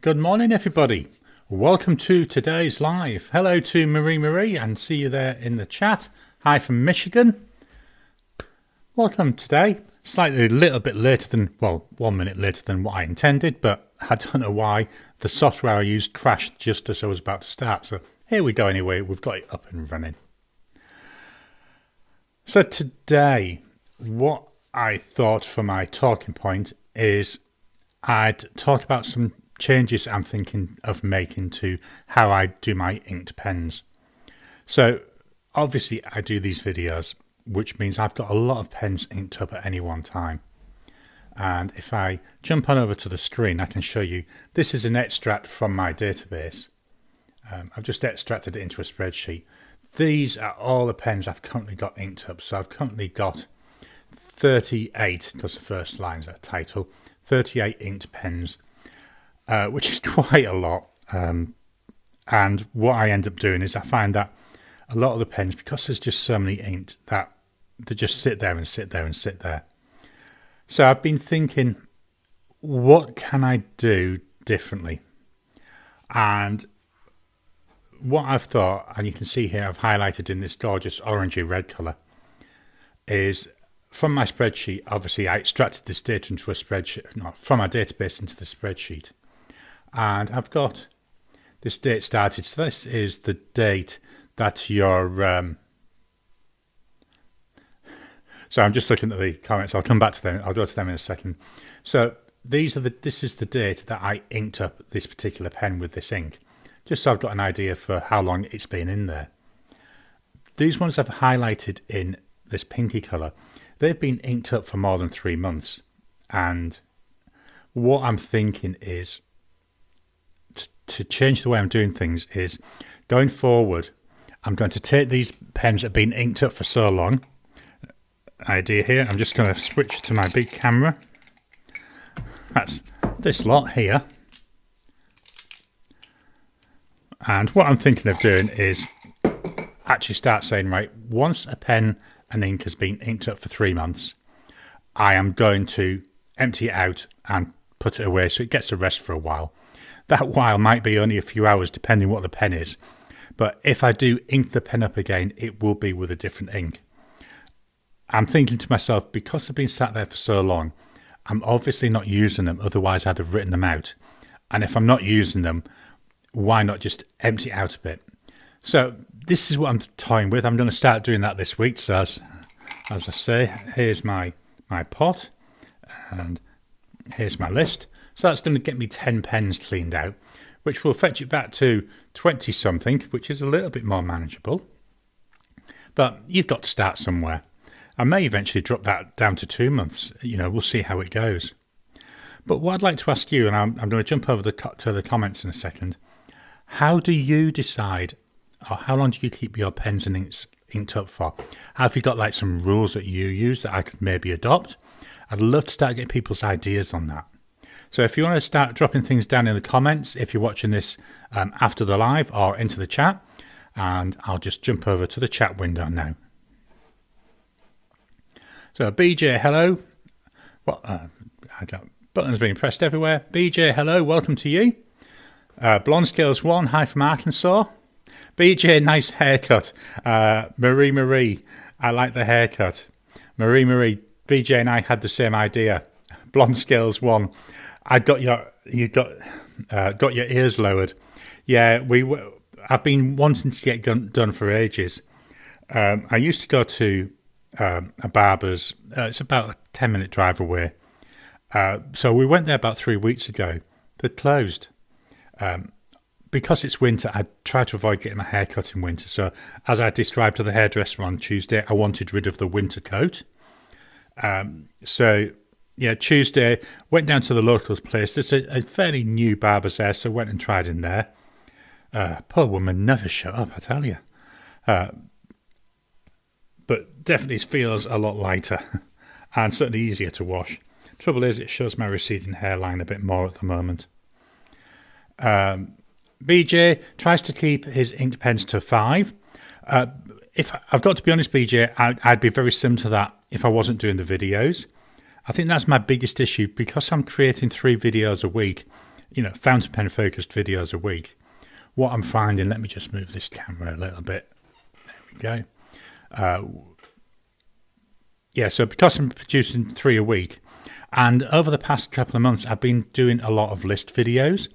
Good morning, everybody. Welcome to today's live. Hello to Marie, and see you there in the chat. Hi from Michigan. Welcome today. Slightly a little bit later than, well, 1 minute later than what I intended, but I don't know why. The software I used crashed just as I was about to start. So here we go anyway. We've got it up and running. So today, what I thought for my talking point is I'd talk about some changes I'm thinking of making to how I do my inked pens. So obviously I do these videos, which means I've got a lot of pens inked up at any one time. And if I jump on over to the screen, I can show you, this is an extract from my database. I've just extracted it into a spreadsheet. These are all the pens I've currently got inked up. So I've currently got 38, because the first line is a title, 38 inked pens, which is quite a lot. And what I end up doing is I find that a lot of the pens, because there's just so many inked, that they just sit there and sit there and sit there. So I've been thinking, what can I do differently? And what I've thought, and you can see here I've highlighted in this gorgeous orangey red colour, is from my spreadsheet. Obviously I extracted this data into a spreadsheet, no, from my database into the spreadsheet. And I've got this date started. So this is the date that your... So I'm just looking at the comments. I'll come back to them. I'll go to them in a second. So this is the date that I inked up this particular pen with this ink. Just so I've got an idea for how long it's been in there. These ones I've highlighted in this pinky colour. They've been inked up for more than 3 months. And what I'm thinking is, to change the way I'm doing things is, going forward, I'm going to take these pens that have been inked up for so long. Idea here, I'm just going to switch to my big camera. That's this lot here. And what I'm thinking of doing is actually start saying, right, once a pen and ink has been inked up for 3 months, I am going to empty it out and put it away so it gets a rest for a while. That while might be only a few hours depending what the pen is. But if I do ink the pen up again, it will be with a different ink. I'm thinking to myself, because they've been sat there for so long, I'm obviously not using them, otherwise I'd have written them out. And if I'm not using them, why not just empty it out a bit? So this is what I'm toying with. I'm going to start doing that this week. So as I say, here's my pot and here's my list. So that's going to get me 10 pens cleaned out, which will fetch it back to 20 something, which is a little bit more manageable. But you've got to start somewhere. I may eventually drop that down to 2 months. You know, we'll see how it goes. But what I'd like to ask you, and I'm going to jump over to the comments in a second. How do you decide, or how long do you keep your pens and inks inked up for? Have you got like some rules that you use that I could maybe adopt? I'd love to start getting people's ideas on that. So if you want to start dropping things down in the comments, if you're watching this after the live or into the chat, and I'll just jump over to the chat window now. So BJ, hello. Well, I got buttons being pressed everywhere. BJ, hello. Welcome to you. Blonde Scales 1, hi from Arkansas. BJ, nice haircut. Marie, I like the haircut. Marie, BJ and I had the same idea. Blonde Scales 1. You got your ears lowered. Yeah, I've been wanting to get done for ages. I used to go to a barber's. It's about a 10-minute drive away. So we went there about 3 weeks ago. They'd closed. Because it's winter, I try to avoid getting my hair cut in winter. So as I described to the hairdresser on Tuesday, I wanted rid of the winter coat. So yeah, Tuesday, went down to the local place. There's a fairly new barber's there, so went and tried in there. Poor woman never shut up, I tell you. But definitely feels a lot lighter and certainly easier to wash. Trouble is, it shows my receding hairline a bit more at the moment. BJ tries to keep his ink pens to 5. If I've got to be honest, BJ, I'd be very similar to that if I wasn't doing the videos. I think that's my biggest issue, because I'm creating 3 videos a week. fountain pen focused videos a week, what I'm finding, let me just move this camera a little bit. There we go. So because I'm producing 3 a week, and over the past couple of months, I've been doing a lot of list videos.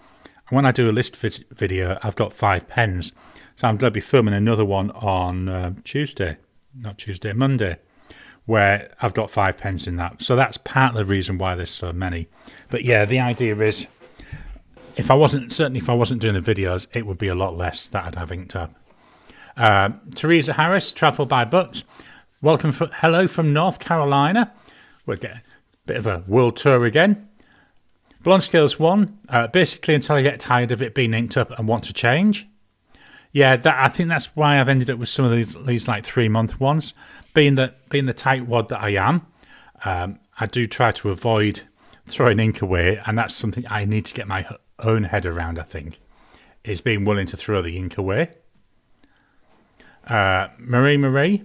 And when I do a list video, I've got 5 pens. So I'm going to be filming another one on Monday, where I've got 5 pens in that. So that's part of the reason why there's so many. But yeah, the idea is, if I wasn't doing the videos, it would be a lot less that I'd have inked up. Teresa Harris, Travel by Books. Hello from North Carolina. We'll get a bit of a world tour again. Blonde Scales 1, basically until I get tired of it being inked up and want to change. Yeah, I think that's why I've ended up with some of these like 3-month ones. Being the tightwad that I am, I do try to avoid throwing ink away, and that's something I need to get my own head around, I think, is being willing to throw the ink away. Marie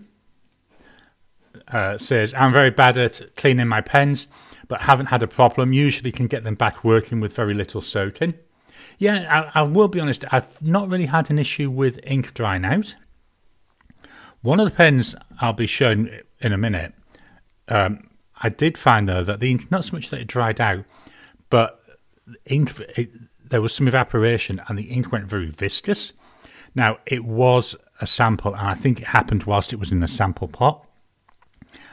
says, I'm very bad at cleaning my pens, but haven't had a problem. Usually can get them back working with very little soaking. Yeah, I will be honest, I've not really had an issue with ink drying out. One of the pens I'll be showing in a minute, I did find, though, that the ink, not so much that it dried out, but there was some evaporation and the ink went very viscous. Now, it was a sample, and I think it happened whilst it was in the sample pot.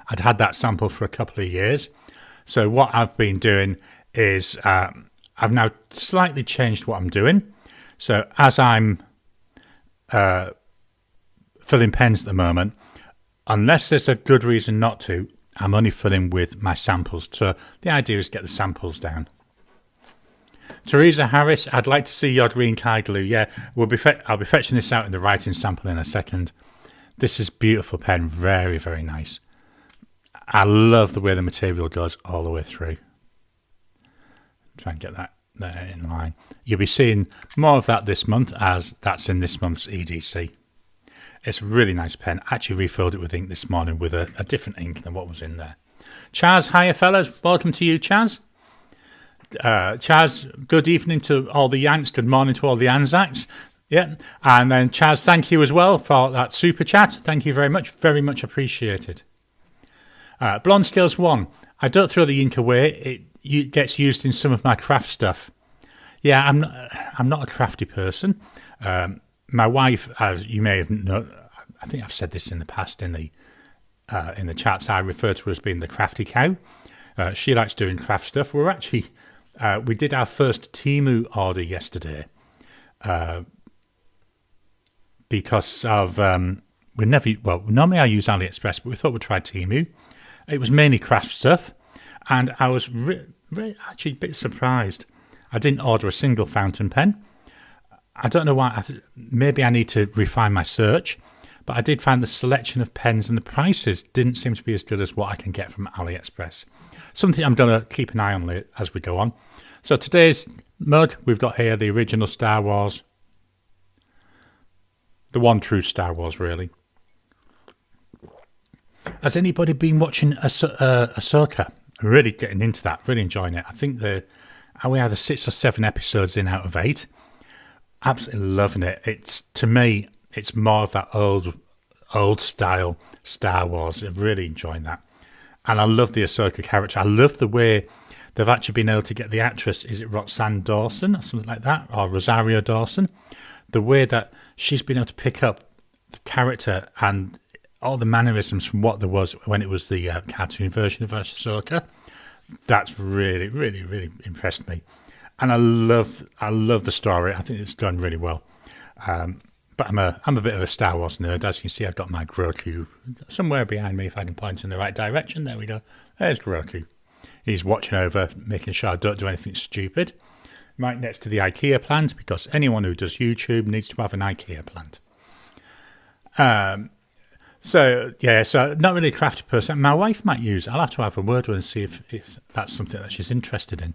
I'd had that sample for a couple of years. So what I've been doing is I've now slightly changed what I'm doing. So as I'm filling pens at the moment, unless there's a good reason not to, I'm only filling with my samples. So the idea is to get the samples down. Teresa Harris, I'd like to see your green Kai glue. Yeah, I'll be fetching this out in the writing sample in a second. This is beautiful pen, very, very nice. I love the way the material goes all the way through. Try and get that there in line. You'll be seeing more of that this month, as that's in this month's EDC. It's a really nice pen. I actually refilled it with ink this morning with a different ink than what was in there. Chaz, hiya fellas. Welcome to you, Chaz. Chaz, good evening to all the Yanks. Good morning to all the Anzacs. Yeah. And then Chaz, thank you as well for that super chat. Thank you very much. Very much appreciated. Blonde Scales 1. I don't throw the ink away. It gets used in some of my craft stuff. Yeah, I'm not a crafty person. My wife, as you may have known, I think I've said this in the past in the chats, I refer to her as being the crafty cow. She likes doing craft stuff. We did our first Temu order yesterday because of normally I use AliExpress, but we thought we'd try Temu. It was mainly craft stuff, and I was actually a bit surprised. I didn't order a single fountain pen. I don't know why. Maybe I need to refine my search, but I did find the selection of pens and the prices didn't seem to be as good as what I can get from AliExpress. Something I'm going to keep an eye on as we go on. So today's mug, we've got here the original Star Wars. The one true Star Wars, really. Has anybody been watching Ahsoka? Really getting into that, really enjoying it. I think we either 6 or 7 episodes in out of 8. Absolutely loving it. To me, it's more of that old style Star Wars. I'm really enjoying that. And I love the Ahsoka character. I love the way they've actually been able to get the actress, is it Roxanne Dawson or something like that? Or Rosario Dawson? The way that she's been able to pick up the character and all the mannerisms from what there was when it was the cartoon version of Ahsoka. That's really, really, really impressed me. And I love the story. I think it's gone really well. But I'm a bit of a Star Wars nerd. As you can see, I've got my Grogu somewhere behind me. If I can point in the right direction, there we go. There's Grogu. He's watching over, making sure I don't do anything stupid. Right next to the IKEA plant, because anyone who does YouTube needs to have an IKEA plant. So not really a crafty person. My wife might use it. I'll have to have a word with her and see if that's something that she's interested in.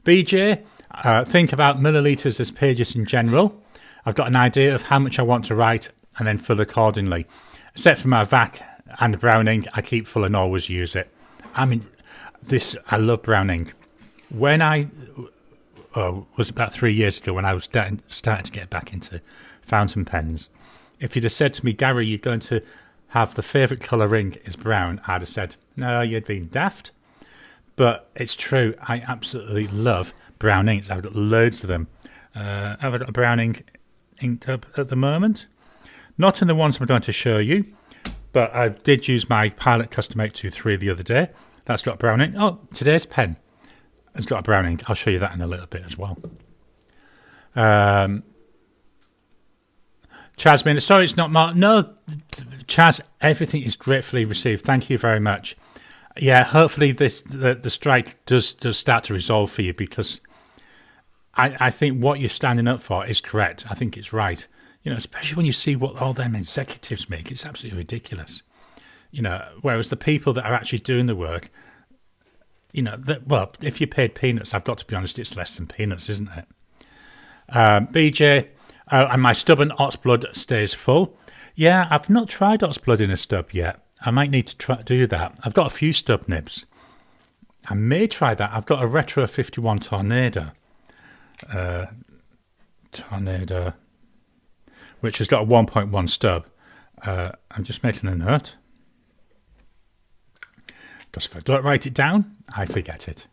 BJ, think about millilitres as pages in general. I've got an idea of how much I want to write and then fill accordingly. Except for my VAC and brown ink, I keep full and always use it. I love brown ink. When I was about 3 years ago when I was starting to get back into fountain pens. If you'd have said to me, Gary, you're going to have the favourite colour ink is brown, I'd have said, no, you'd been daft. But it's true, I absolutely love brown inks. I've got loads of them. I've got a brown ink inked up at the moment. Not in the ones I'm going to show you, but I did use my Pilot Custom 823 the other day. That's got brown ink. Oh, today's pen has got a brown ink. I'll show you that in a little bit as well. Chaz, sorry it's not Mark. No, Chaz, everything is gratefully received. Thank you very much. Yeah, hopefully the strike does start to resolve for you, because I think what you're standing up for is correct. I think it's right. Especially when you see what all them executives make, it's absolutely ridiculous. Whereas the people that are actually doing the work, if you paid peanuts, I've got to be honest, it's less than peanuts, isn't it? BJ, and my stubborn Oxblood stays full. Yeah, I've not tried Oxblood in a stub yet. I might need to do that. I've got a few stub nibs. I may try that. I've got a Retro 51 Tornado. Which has got a 1.1 stub. I'm just making a note. Because if I don't write it down, I forget it.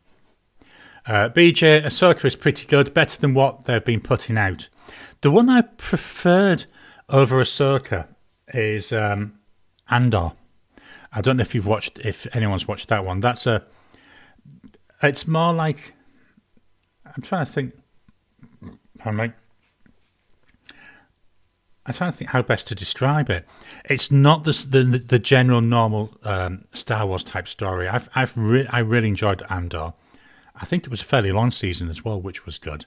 BJ, Ahsoka is pretty good, better than what they've been putting out. The one I preferred over Ahsoka is Andor. I don't know if anyone's watched that one. It's more like, I'm trying to think how best to describe it. It's not the general normal Star Wars type story. I really enjoyed Andor. I think it was a fairly long season as well, which was good.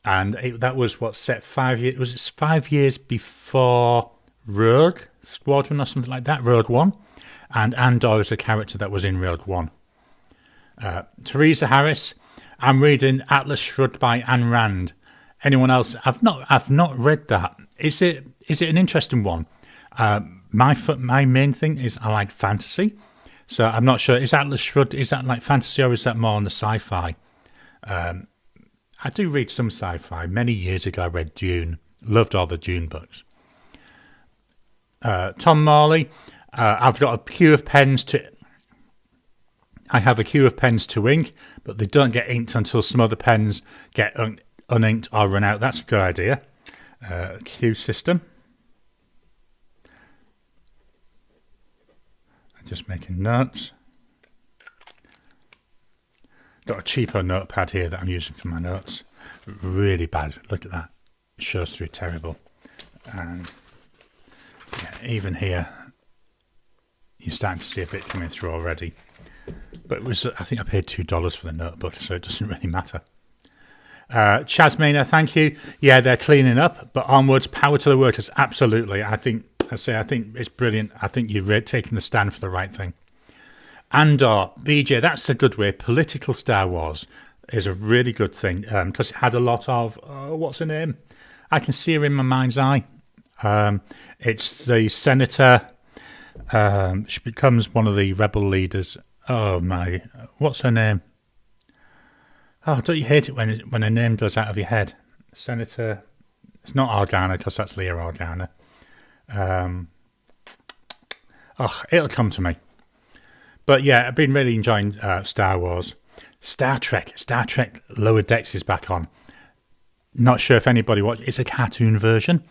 And that was set 5 years. Was it 5 years before Rogue Squadron or something like that? Rogue One, and Andor is a character that was in Rogue One. Teresa Harris, I'm reading Atlas Shrugged by Ayn Rand. Anyone else? I've not read that. Is it an interesting one? My main thing is I like fantasy, so I'm not sure. Is Atlas Shrugged? Is that like fantasy, or is that more on the sci-fi? I do read some sci-fi. Many years ago, I read Dune. Loved all the Dune books. Tom Morley, I've got a queue of pens to. I have a queue of pens to ink, but they don't get inked until some other pens get uninked or run out. That's a good idea. Queue system. I'm just making notes. Got a cheaper notepad here that I'm using for my notes. Really bad. Look at that. It shows through terrible. And yeah, even here, you're starting to see a bit coming through already. But it was, I think I paid $2 for the notebook, so it doesn't really matter. Chaz Maynard, thank you. Yeah, they're cleaning up, but onwards, power to the workers. Absolutely. I think it's brilliant. I think you're taking the stand for the right thing. Andor, BJ, that's a good way. Political Star Wars is a really good thing, because it had a lot of, what's her name? I can see her in my mind's eye. It's the senator. She becomes one of the rebel leaders. Oh my, what's her name? Oh, don't you hate it when a name goes out of your head? Senator, it's not Organa, because that's Leah Organa. It'll come to me. But yeah, I've been really enjoying Star Wars. Star Trek Lower Decks is back on. Not sure if anybody watched. It's a cartoon version.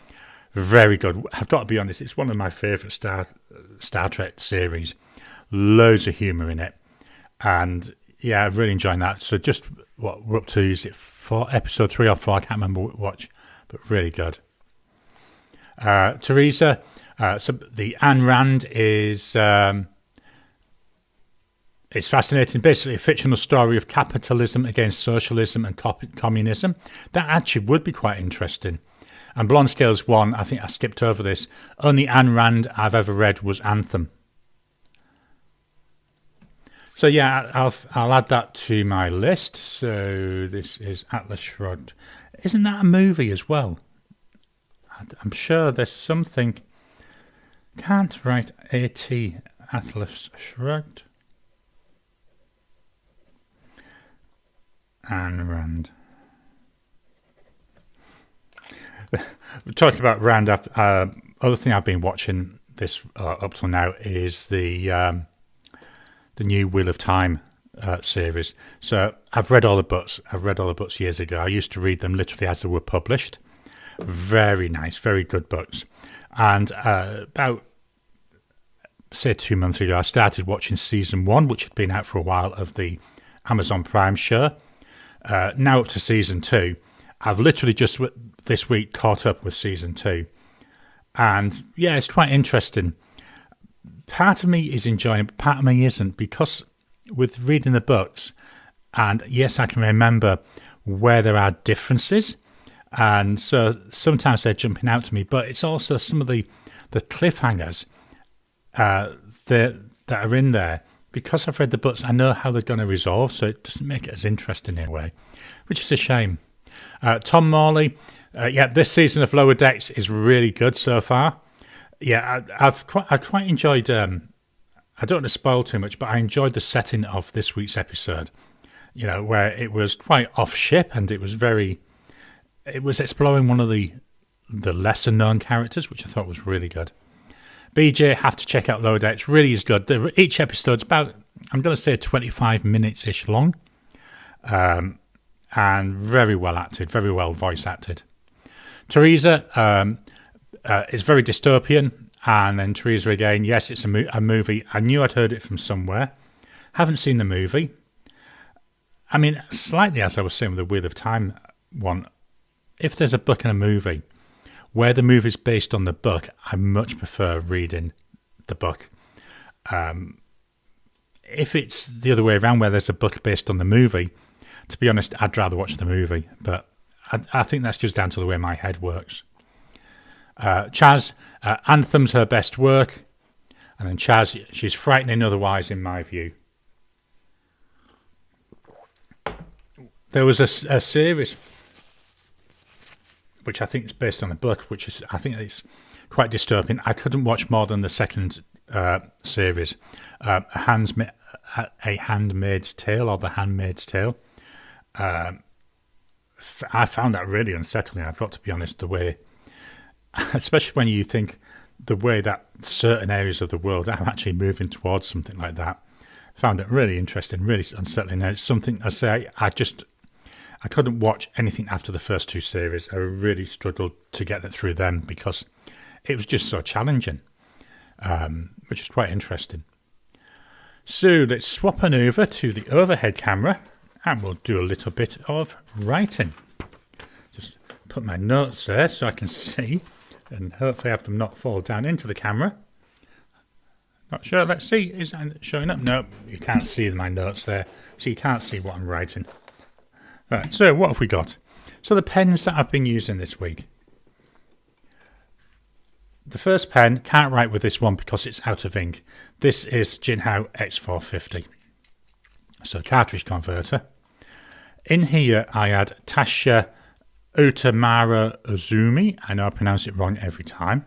Very good. I've got to be honest, it's one of my favourite Star Trek series. Loads of humour in it. And yeah, I'm really enjoying that. So just what we're up to, is it episode 3 or 4? I can't remember which, but really good. Teresa, so the Ayn Rand is... It's fascinating. Basically, a fictional story of capitalism against socialism and communism. That actually would be quite interesting. And Blonde Scales 1, I think I skipped over this. Only Ayn Rand I've ever read was Anthem. So yeah, I'll add that to my list. So this is Atlas Shrugged. Isn't that a movie as well? I'm sure there's something. Can't write A-T, Atlas Shrugged. Ayn Rand. We're talking about Rand. Other thing I've been watching this up till now is the new Wheel of Time series. So I've read all the books. I've read all the books years ago. I used to read them literally as they were published. Very nice, very good books. And about, say, 2 months ago, I started watching season 1, which had been out for a while, of the Amazon Prime show. Now up to season 2. I've literally just this week caught up with season 2. And yeah, it's quite interesting. Part of me is enjoying it, but part of me isn't, because with reading the books, and yes, I can remember where there are differences, and so sometimes they're jumping out to me, but it's also some of the cliffhangers that are in there. Because I've read the books, I know how they're going to resolve, so it doesn't make it as interesting in a way, which is a shame. Tom Morley, this season of Lower Decks is really good so far. Yeah, I've quite enjoyed. I don't want to spoil too much, but I enjoyed the setting of this week's episode. You know, where it was quite off ship, and it was exploring one of the lesser known characters, which I thought was really good. BJ, have to check out Lower Decks. Really is good. Each episode's about, I'm going to say, 25 minutes ish long, and very well acted, very well voice acted. Teresa is very dystopian, and then Teresa again. Yes, it's a movie. I knew I'd heard it from somewhere. Haven't seen the movie. I mean, slightly as I was saying with the Wheel of Time one, if there's a book and a movie, where the movie's based on the book, I much prefer reading the book. If it's the other way around, where there's a book based on the movie, to be honest, I'd rather watch the movie. But I think that's just down to the way my head works. Chaz, Anthem's her best work. And then Chaz, she's frightening otherwise, in my view. There was a series which I think is based on a book, I think it's quite dystopian. I couldn't watch more than the second series, A Handmaid's Tale, or The Handmaid's Tale. I found that really unsettling, I've got to be honest, the way, especially when you think the way that certain areas of the world are actually moving towards something like that. I found it really interesting, really unsettling. And it's something I say, I couldn't watch anything after the first 2 series. I really struggled to get it through them because it was just so challenging, which is quite interesting. So let's swap on over to the overhead camera and we'll do a little bit of writing. Just put my notes there so I can see and hopefully have them not fall down into the camera. Not sure, let's see, is that showing up? No, you can't see my notes there, so you can't see what I'm writing. Right, so what have we got? So the pens that I've been using this week. The first pen, can't write with this one because it's out of ink. This is Jinhao X450. So cartridge converter. In here I had Tasha Utamara Uzumi. I know I pronounce it wrong every time.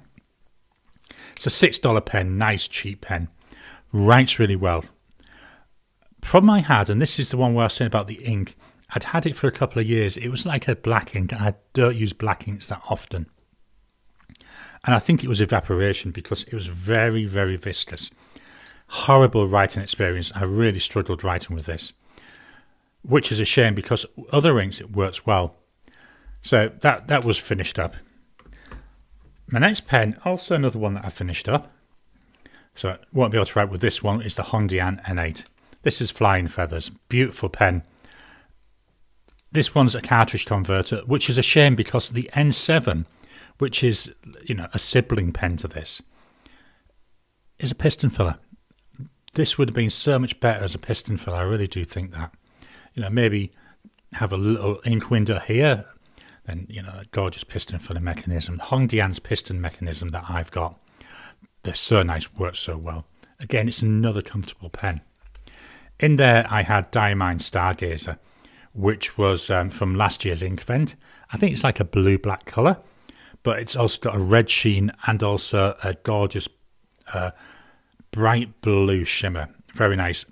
It's a $6 pen, nice cheap pen. Writes really well. Problem I had, and this is the one where I was saying about the ink, I'd had it for a couple of years. It was like a black ink, and I don't use black inks that often. And I think it was evaporation because it was very, very viscous. Horrible writing experience. I really struggled writing with this, which is a shame because other inks it works well. So that was finished up. My next pen, also another one that I finished up. So I won't be able to write with this one, is the Hongdian N8. This is Flying Feathers. Beautiful pen. This one's a cartridge converter, which is a shame because the N7, which is, a sibling pen to this, is a piston filler. This would have been so much better as a piston filler. I really do think that. Maybe have a little ink window here, then, a gorgeous piston filler mechanism. Hongdian's piston mechanism that I've got, they're so nice, work so well. Again, it's another comfortable pen. In there, I had Diamine Stargazer, which was from last year's Inkvent. I think it's like a blue-black colour, but it's also got a red sheen and also a gorgeous bright blue shimmer. Very nice.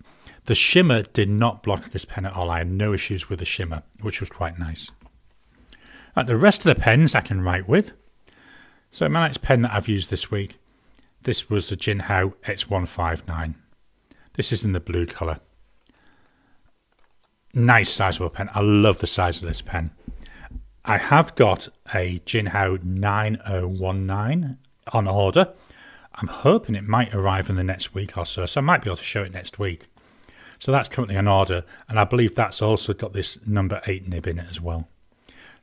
The shimmer did not block this pen at all. I had no issues with the shimmer, which was quite nice. The rest of the pens I can write with. So my next pen that I've used this week, this was the Jinhao X159. This is in the blue colour. Nice sizable pen. I love the size of this pen. I have got a Jinhao 9019 on order. I'm hoping it might arrive in the next week or so, so I might be able to show it next week. So that's currently on order, and I believe that's also got this number 8 nib in it as well.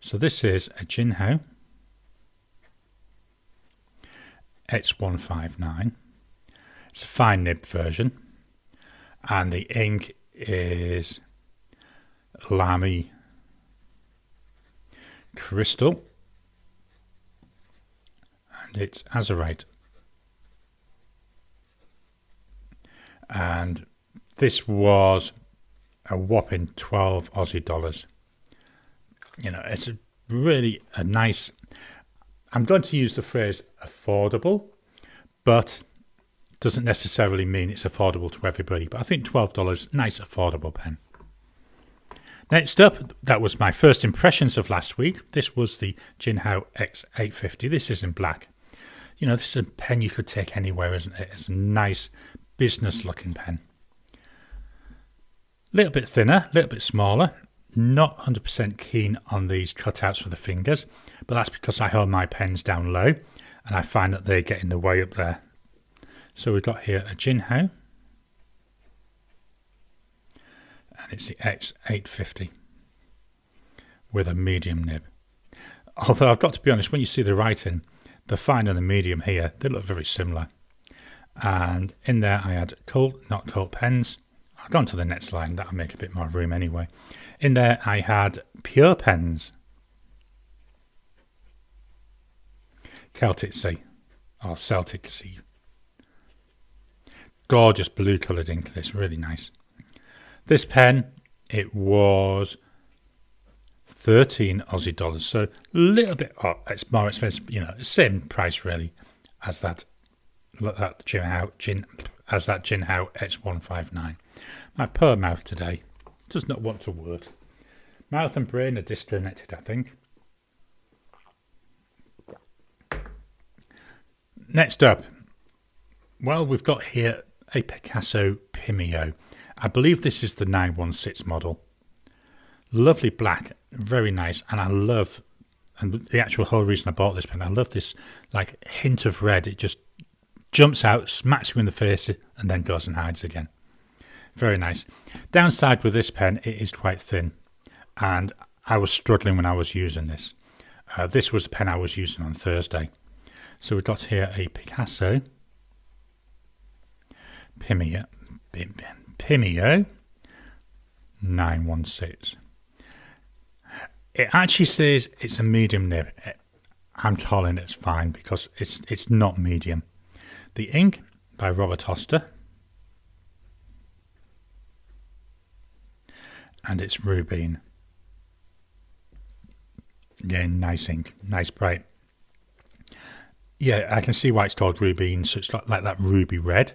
So this is a Jinhao X159. It's a fine nib version, and the ink is Lamy Crystal, and it's azurite. And this was a whopping 12 Aussie dollars. You know, it's really a nice, I'm going to use the phrase affordable, but doesn't necessarily mean it's affordable to everybody. But I think $12, nice affordable pen. Next up, that was my first impressions of last week. This was the Jinhao X850. This is in black. You know, this is a pen you could take anywhere, isn't it? It's a nice business-looking pen. A little bit thinner, a little bit smaller. Not 100% keen on these cutouts for the fingers, but that's because I hold my pens down low, and I find that they get in the way up there. So we've got here a Jinhao, and it's the X850 with a medium nib. Although I've got to be honest, when you see the writing, the fine and the medium here, they look very similar. And in there I had Colt, not Colt pens. I'll go on to the next line, that'll make a bit more room anyway. In there I had Pure pens. Celtic Sea, or Celtic Sea. Gorgeous blue coloured ink, this, really nice. This pen, it was 13 Aussie dollars, so a little bit, it's more expensive, you know, same price really as that Jinhao X159. My poor mouth today does not want to work. Mouth and brain are disconnected, I think. Next up, well, we've got here a Picasso Pimeo. I believe this is the 916 model. Lovely black, very nice, and I love, and the actual whole reason I bought this pen, I love this like hint of red. It just jumps out, smacks you in the face, and then goes and hides again. Very nice. Downside with this pen, it is quite thin, and I was struggling when I was using this. This was the pen I was using on Thursday. So we've got here a Picasso Pimeo 916. It actually says it's a medium nib. I'm calling it fine because it's not medium. The ink by Robert Oster, and it's Rubine. Yeah, nice ink, nice bright. Yeah, I can see why it's called Rubine, so it's like that ruby red.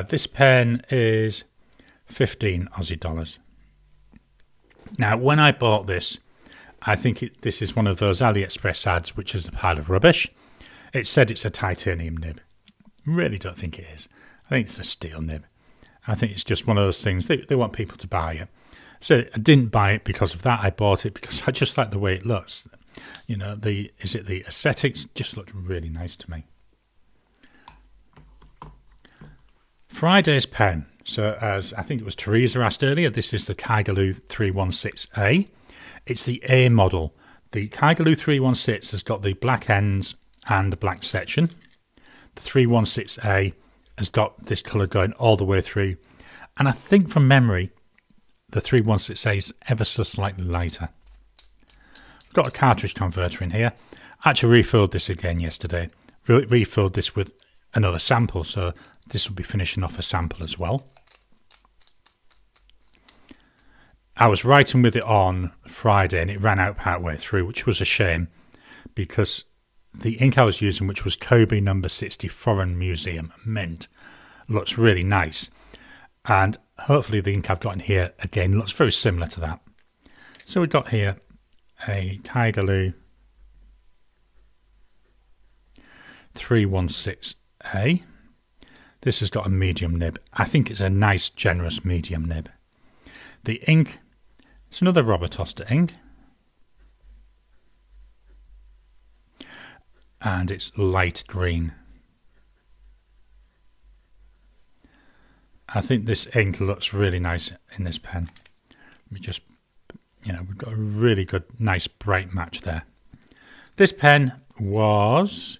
This pen is 15 Aussie dollars. Now, when I bought this, I think this is one of those AliExpress ads, which is a pile of rubbish. It said it's a titanium nib. Really don't think it is. I think it's a steel nib. I think it's just one of those things. They want people to buy it. So I didn't buy it because of that. I bought it because I just like the way it looks. You know, the aesthetics just looked really nice to me. Friday's pen. So as I think it was Teresa asked earlier, this is the Kaigaloo 316A. It's the A model. The Kaigaloo 316 has got the black ends and the black section. The 316A has got this colour going all the way through. And I think from memory, the 316A is ever so slightly lighter. I've got a cartridge converter in here. I actually refilled this again yesterday. Refilled this with another sample, so this will be finishing off a sample as well. I was writing with it on Friday and it ran out partway through, which was a shame because the ink I was using, which was Kobe number 60 Foreign Museum Mint, looks really nice. And hopefully the ink I've got in here again looks very similar to that. So we've got here a Tigerloo 316A. This has got a medium nib. I think it's a nice, generous medium nib. The ink, it's another Robert Oster ink. And it's light green. I think this ink looks really nice in this pen. Let me just, we've got a really good, nice, bright match there. This pen was,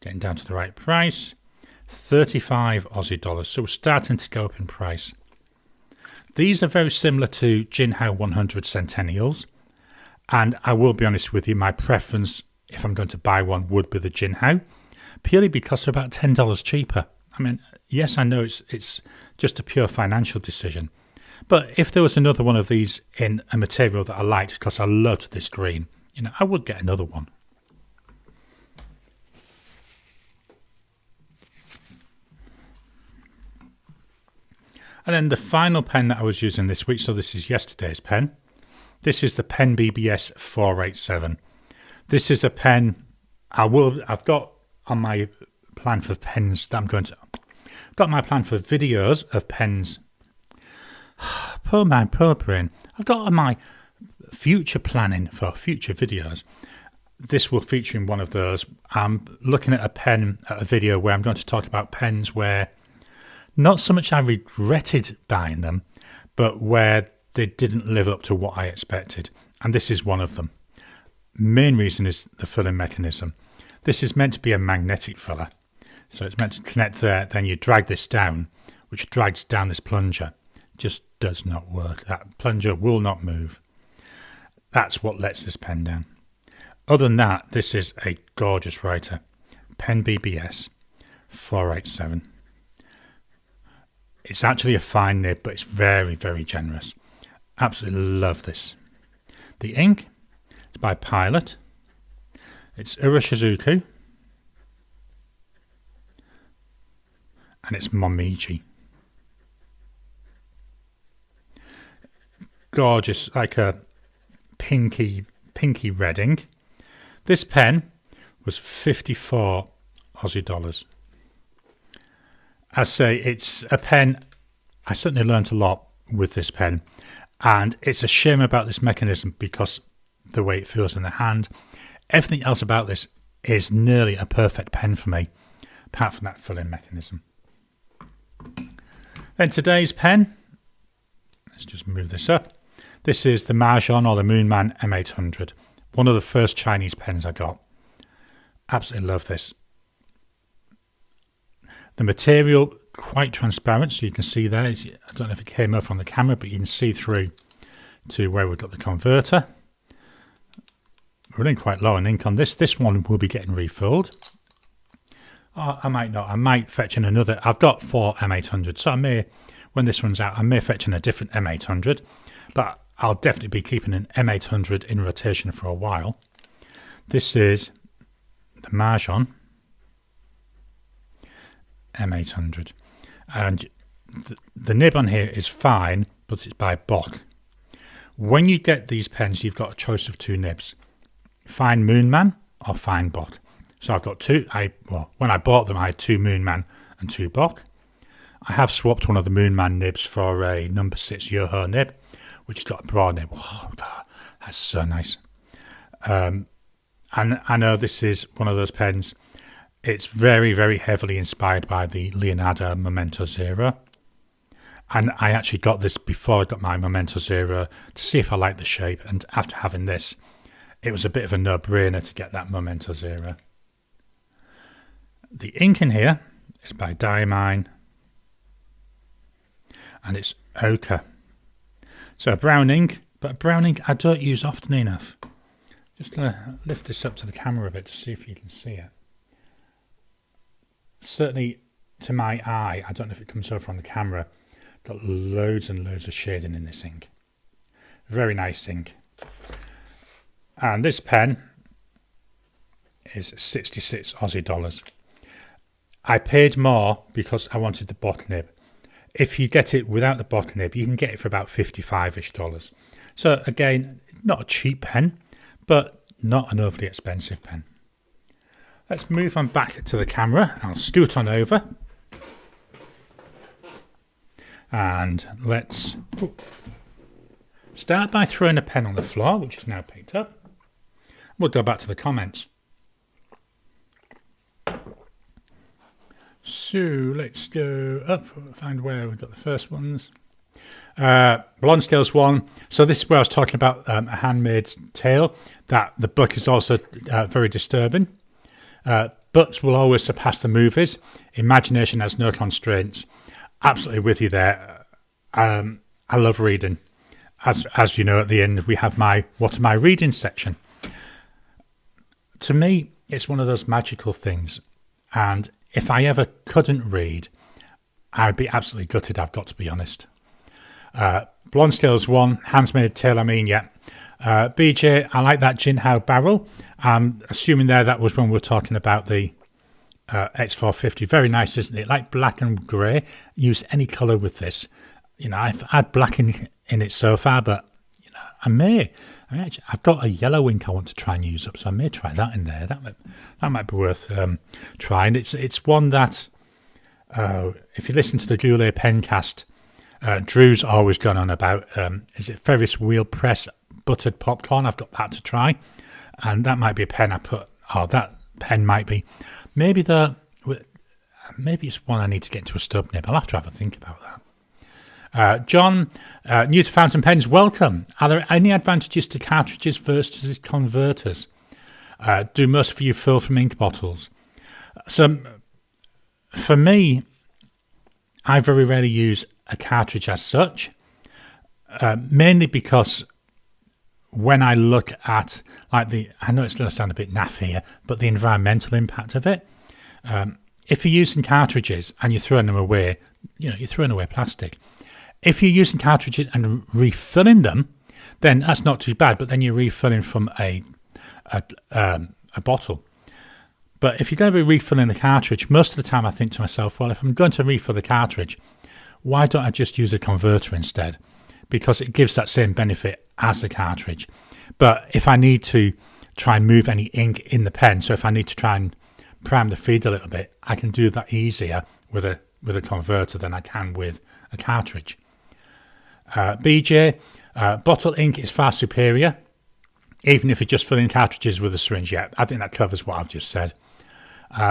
getting down to the right price, 35 Aussie dollars. So we're starting to go up in price. These are very similar to Jinhao 100 Centennials. And I will be honest with you, my preference, if I'm going to buy one, would be the Jinhao, purely because they're about $10 cheaper. I mean, yes, I know it's just a pure financial decision. But if there was another one of these in a material that I liked, because I loved this green, I would get another one. And then the final pen that I was using this week, so this is yesterday's pen. This is the Pen BBS 487. This is a pen I've got on my plan for pens that I'm going to... got my plan for videos of pens. Poor man, poor brain. I've got on my future planning for future videos. This will feature in one of those. I'm looking at a video where I'm going to talk about pens where not so much I regretted buying them, but where they didn't live up to what I expected. And this is one of them. Main reason is the filling mechanism. This is meant to be a magnetic filler. So it's meant to connect there, then you drag this down, which drags down this plunger. Just does not work. That plunger will not move. That's what lets this pen down. Other than that, this is a gorgeous writer. Pen BBS 487. It's actually a fine nib, but it's very, very generous. Absolutely love this. The ink is by Pilot. It's Urashizuku. And it's Momiji. Gorgeous, like a pinky red ink. This pen was 54 Aussie dollars. I say it's a pen, I certainly learnt a lot with this pen, and it's a shame about this mechanism because the way it feels in the hand. Everything else about this is nearly a perfect pen for me, apart from that filling mechanism. Then today's pen, let's just move this up. This is the Mahjong or the Moonman M800, one of the first Chinese pens I got. Absolutely love this. The material, quite transparent, so you can see there. I don't know if it came up on the camera, but you can see through to where we've got the converter. We're running quite low on ink on this. This one will be getting refilled. Oh, I might not. I might fetch in another. I've got 4 M800, so I may, when this runs out, I may fetch in a different M800. But I'll definitely be keeping an M800 in rotation for a while. This is the Mahjong M800. And the nib on here is fine, but it's by Bock. When you get these pens, you've got a choice of 2 nibs. Fine Moonman or Fine Bock. So I've got 2. When I bought them, I had 2 Moonman and 2 Bock. I have swapped one of the Moonman nibs for a number 6 Yoho nib, which has got a broad nib. Oh, that's so nice. And I know this is one of those pens. It's very, very heavily inspired by the Leonardo Momento Zero. And I actually got this before I got my Momento Zero to see if I liked the shape. And after having this, it was a bit of a no-brainer to get that Momento Zero. The ink in here is by Diamine. And it's ochre. So a brown ink, but a brown ink I don't use often enough. Just going to lift this up to the camera a bit to see if you can see it. Certainly to my eye, I don't know if it comes over on the camera, got loads and loads of shading in this ink. Very nice ink. And this pen is 66 Aussie dollars. I paid more because I wanted the Bock nib. If you get it without the bottle nib, you can get it for about $55-ish. So again, not a cheap pen, but not an overly expensive pen. Let's move on back to the camera. I'll scoot on over. And let's start by throwing a pen on the floor, which is now picked up. We'll go back to the comments. So let's go up, find where we've got the first ones. Blonde Scales 1. So this is where I was talking about a handmade tail, that the book is also very disturbing. Books will always surpass the movies. Imagination has no constraints. Absolutely with you there. I love reading. As you know, at the end we have my What Am I Reading section. To me, it's one of those magical things. And if I ever couldn't read, I'd be absolutely gutted, I've got to be honest. Blonde Scales 1, Handmade Tail, BJ, I like that Jinhao barrel. I'm assuming that was when we were talking about the X450. Very nice, isn't it? Like black and grey. Use any colour with this. I've had black in it so far, but I've got a yellow ink I want to try and use up, so I may try that in there. That might be worth trying. It's one that if you listen to the Goulet Pencast, Drew's always gone on about. Is it Ferris wheel press buttered popcorn? I've got that to try, and that might be a pen I put. Oh, that pen might be. Maybe it's one I need to get into a stub nib. I'll have to have a think about that. John, new to fountain pens, welcome. Are there any advantages to cartridges versus converters? Do most of you fill from ink bottles? So, for me, I very rarely use a cartridge as such, mainly because when I look at I know it's going to sound a bit naff here, but the environmental impact of it. If you're using cartridges and you're throwing them away, you're throwing away plastic. If you're using cartridges and refilling them, then that's not too bad. But then you're refilling from a bottle. But if you're going to be refilling the cartridge, most of the time I think to myself, well, if I'm going to refill the cartridge, why don't I just use a converter instead? Because it gives that same benefit as the cartridge. But if I need to try and move any ink in the pen, so if I need to try and prime the feed a little bit, I can do that easier with a converter than I can with a cartridge. BJ, bottle ink is far superior, even if you're just filling cartridges with a syringe. Yeah, I think that covers what I've just said.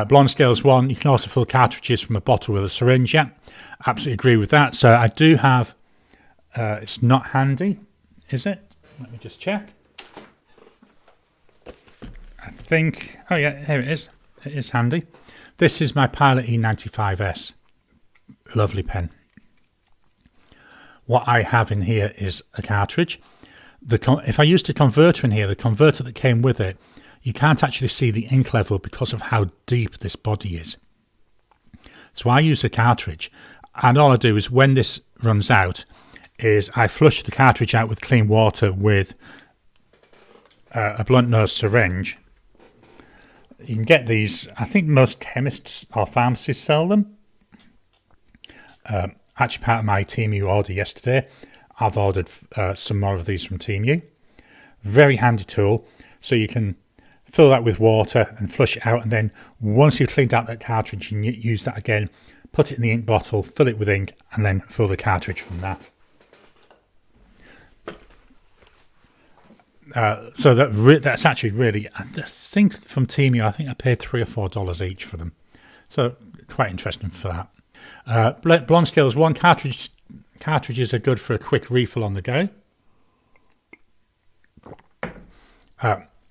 Blonde Scales 1, you can also fill cartridges from a bottle with a syringe. Yeah, absolutely agree with that. So I do have, it's not handy, is it? Let me just check. I think, oh yeah, here it is. It is handy. This is my Pilot E95S. Lovely pen. What I have in here is a cartridge. If I used a converter in here, the converter that came with it, you can't actually see the ink level because of how deep this body is. So I use a cartridge, and all I do is when this runs out, is I flush the cartridge out with clean water with a blunt nose syringe. You can get these, I think most chemists or pharmacists sell them. Actually, part of my TeamU order yesterday, I've ordered some more of these from TeamU. Very handy tool, so you can fill that with water and flush it out, and then once you've cleaned out that cartridge, you can use that again, put it in the ink bottle, fill it with ink, and then fill the cartridge from that. So that's actually really, I think from TeamU, I think I paid $3 or $4 each for them. So quite interesting for that. Blonde Scales 1, cartridges are good for a quick refill on the go.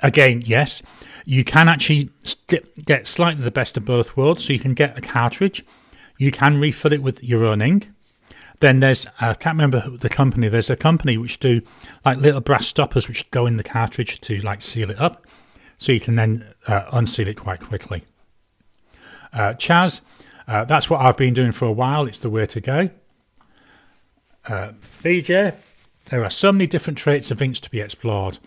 Again, yes, you can actually get slightly the best of both worlds. So you can get a cartridge, you can refill it with your own ink. Then there's, I can't remember the company, there's a company which do like little brass stoppers which go in the cartridge to like seal it up. So you can then unseal it quite quickly. Chaz, that's what I've been doing for a while. It's the way to go. BJ, there are so many different traits of inks to be explored.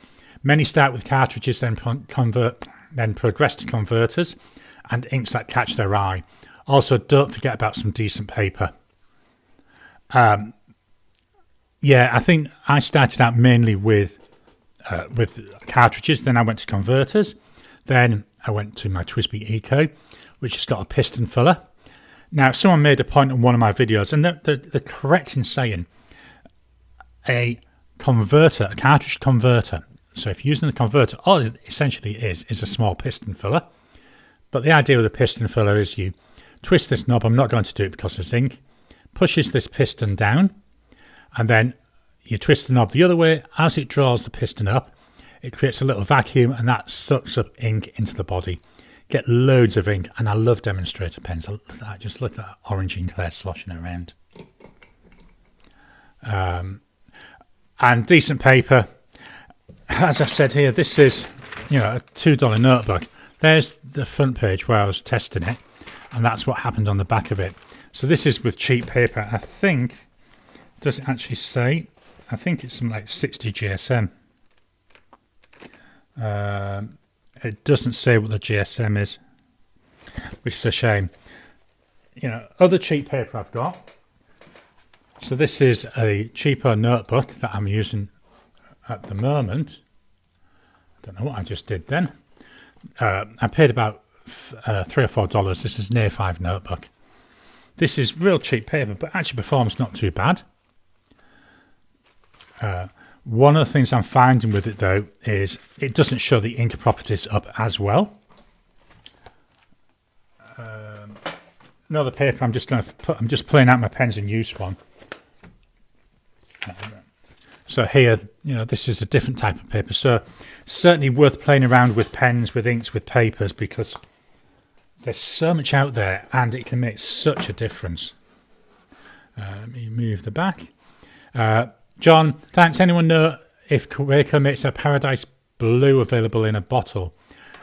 Many start with cartridges, then progress to converters and inks that catch their eye. Also, don't forget about some decent paper. Yeah, I think I started out mainly with cartridges. Then I went to converters. Then I went to my Twisby Eco, which has got a piston filler. Now, someone made a point on one of my videos, and they're correct in saying a converter, a cartridge converter. So if you're using the converter, all it essentially is a small piston filler. But the idea with the piston filler is you twist this knob. I'm not going to do it because there's ink. Pushes this piston down, and then you twist the knob the other way. As it draws the piston up, it creates a little vacuum, and that sucks up ink into the body. Get loads of ink, and I love demonstrator pens. I look at that, just look at that orange ink there sloshing around. And decent paper. As I've said here, this is, a $2 notebook. There's the front page where I was testing it, and that's what happened on the back of it. So this is with cheap paper. I think, does it actually say? I think it's something like 60 GSM. It doesn't say what the GSM is, which is a shame. Other cheap paper I've got. So this is a cheaper notebook that I'm using at the moment. I don't know what I just did then. I paid about $3 or $4. This is an A5 notebook. This is real cheap paper, but actually performs not too bad. One of the things I'm finding with it though is it doesn't show the ink properties up as well. Another paper I'm just pulling out my pens in use one. So here, this is a different type of paper. So certainly worth playing around with pens, with inks, with papers, because there's so much out there and it can make such a difference. Let me move the back. John, thanks. Anyone know if Quaker makes a Paradise Blue available in a bottle?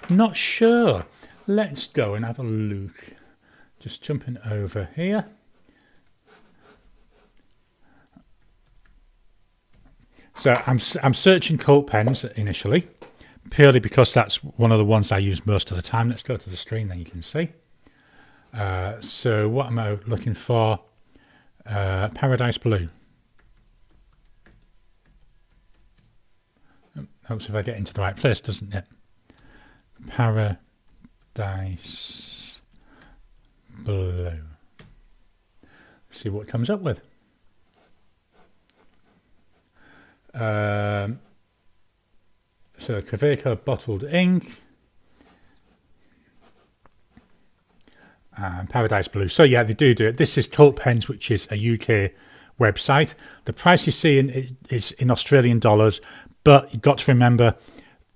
Not sure. Let's go and have a look. Just jumping over here. So I'm searching Colt pens initially, purely because that's one of the ones I use most of the time. Let's go to the screen, then you can see. So what am I looking for? Paradise Blue. Helps if I get into the right place, doesn't it? Paradise Blue. See what it comes up with. So Kaveco bottled ink and Paradise Blue. So yeah, they do it. This is Colt Pens, which is a UK website. The price you see is in Australian dollars, but you've got to remember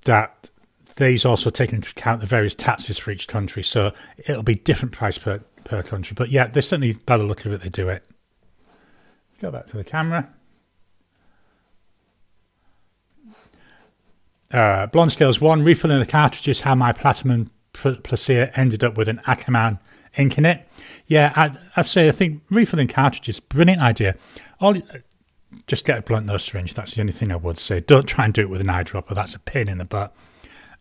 that these also take into account the various taxes for each country. So it'll be different price per country. But yeah, there's certainly by the look of it, they do it. Let's go back to the camera. Blonde Scales 1, refilling the cartridges, how my Platinum Placer ended up with an Ackerman ink in it. Yeah, I think refilling cartridges, brilliant idea. Just get a blunt nose syringe, that's the only thing I would say. Don't try and do it with an eyedropper, that's a pain in the butt.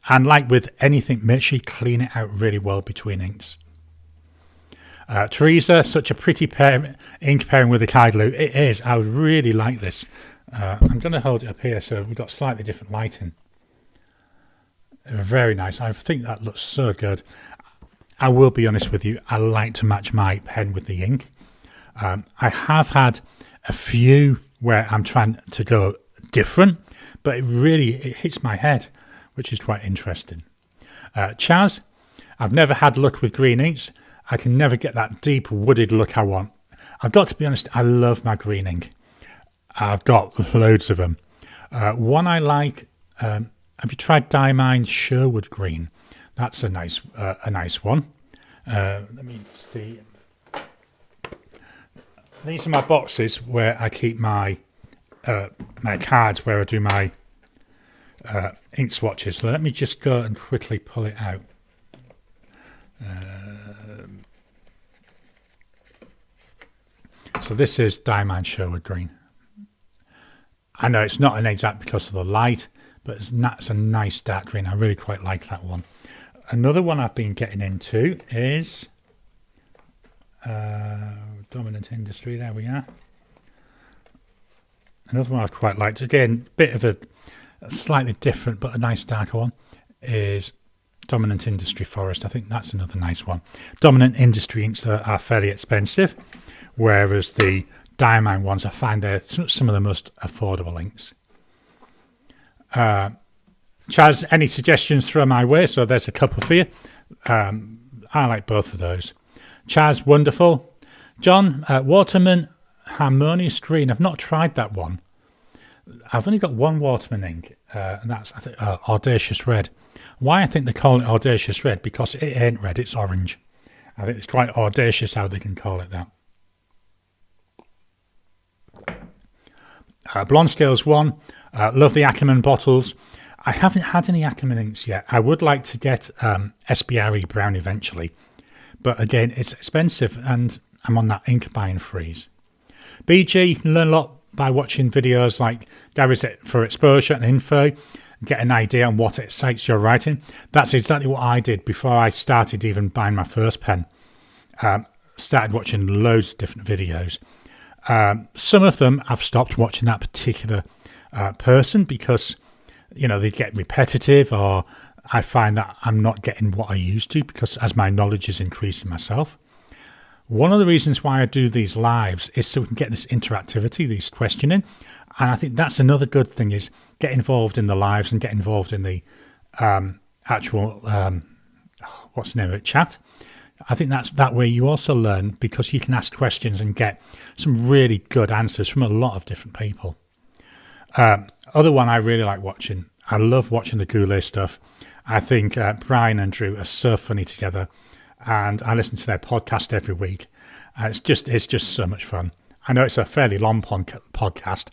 And like with anything, make sure you clean it out really well between inks. Teresa, such a pretty ink pairing with the Kai glue. It is, I would really like this. I'm going to hold it up here so we've got slightly different lighting. Very nice. I think that looks so good. I will be honest with you, I like to match my pen with the ink. I have had a few where I'm trying to go different, but it hits my head, which is quite interesting. Chaz, I've never had luck with green inks. I can never get that deep wooded look I want. I've got to be honest, I love my green ink. I've got loads of them. One I like, have you tried Diamine Sherwood Green? That's a nice one. Let me see. These are my boxes where I keep my my cards, where I do my ink swatches. So let me just go and quickly pull it out. So this is Diamine Sherwood Green. I know it's not an exact because of the light, but it's a nice dark green. I really quite like that one. Another one I've been getting into is Dominant Industry. There we are. Another one I've quite liked, again, bit of a slightly different but a nice darker one, is Dominant Industry Forest. I think that's another nice one. Dominant Industry inks are fairly expensive, whereas the Diamine ones, I find they're some of the most affordable inks. Chaz, any suggestions, throw my way, so there's a couple for you. I like both of those. Chaz, wonderful. John, Waterman Harmonious Green. I've not tried that one. I've only got one Waterman ink, and that's, I think, Audacious Red. Why I think they call it Audacious Red? Because it ain't red, it's orange. I think it's quite audacious how they can call it that. Blonde Scales 1. Love the Ackerman bottles. I haven't had any Ackerman inks yet. I would like to get SBRE Brown eventually. But again, it's expensive and I'm on that ink buying freeze. BG, you can learn a lot by watching videos like Garry's for exposure and info. Get an idea on what excites your writing. That's exactly what I did before I started even buying my first pen. Started watching loads of different videos. Some of them I've stopped watching that particular person because, you know, they get repetitive, or I find that I'm not getting what I used to because as my knowledge is increasing myself. One of the reasons why I do these lives is so we can get this interactivity, this questioning. And I think that's another good thing, is get involved in the lives and get involved in the actual, what's the name of it, chat. I think that's that way you also learn, because you can ask questions and get some really good answers from a lot of different people. Other one I really like watching, I love watching the Goulet stuff. I think Brian and Drew are so funny together, and I listen to their podcast every week. It's just so much fun. I know it's a fairly long podcast.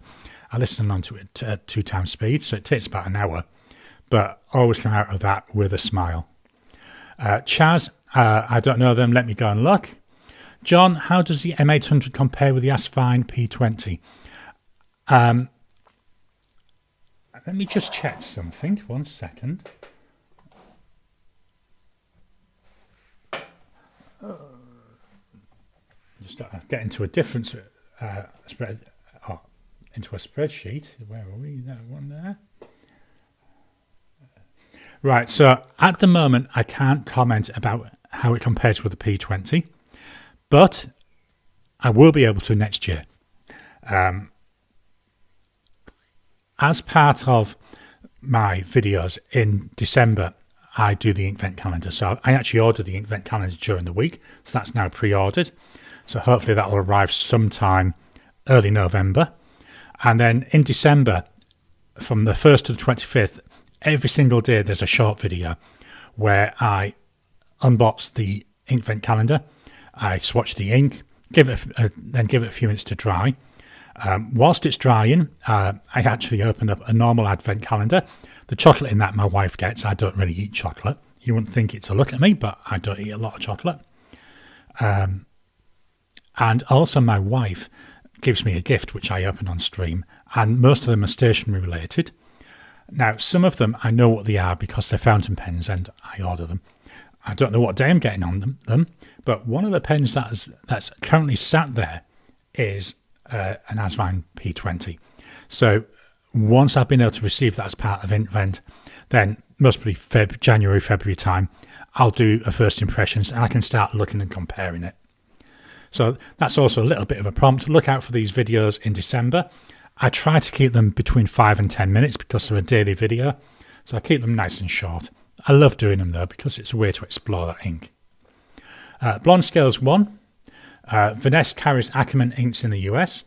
I listen on to it at 2 times speed, so it takes about an hour, but always come out of that with a smile. Chaz, I don't know them, let me go and look. John, how does the M800 compare with the Asvine P20? Let me just check something, 1 second. Just get into a different spread, into a spreadsheet. Where are we? That one there. Right, so at the moment, I can't comment about how it compares with the P20, but I will be able to next year. As part of my videos in December, I do the Inkvent calendar. So I actually ordered the Inkvent calendar during the week. So that's now pre-ordered. So hopefully that will arrive sometime early November. And then in December, from the 1st to the 25th, every single day there's a short video where I unbox the Inkvent calendar. I swatch the ink, then give it a few minutes to dry. Whilst it's drying, I actually open up a normal advent calendar. The chocolate in that my wife gets. I don't really eat chocolate. You wouldn't think it to look at me, but I don't eat a lot of chocolate. And also my wife gives me a gift, which I open on stream, and most of them are stationery related. Now, some of them I know what they are because they're fountain pens and I order them. I don't know what day I'm getting on them, but one of the pens that's currently sat there is an Asvine P20. So once I've been able to receive that as part of Inkvent, then most probably January, February time, I'll do a first impressions and I can start looking and comparing it. So that's also a little bit of a prompt. Look out for these videos in December. I try to keep them between 5 and 10 minutes because they're a daily video. So I keep them nice and short. I love doing them though because it's a way to explore that ink. Blonde Scales 1. Vanessa carries Ackerman inks in the US.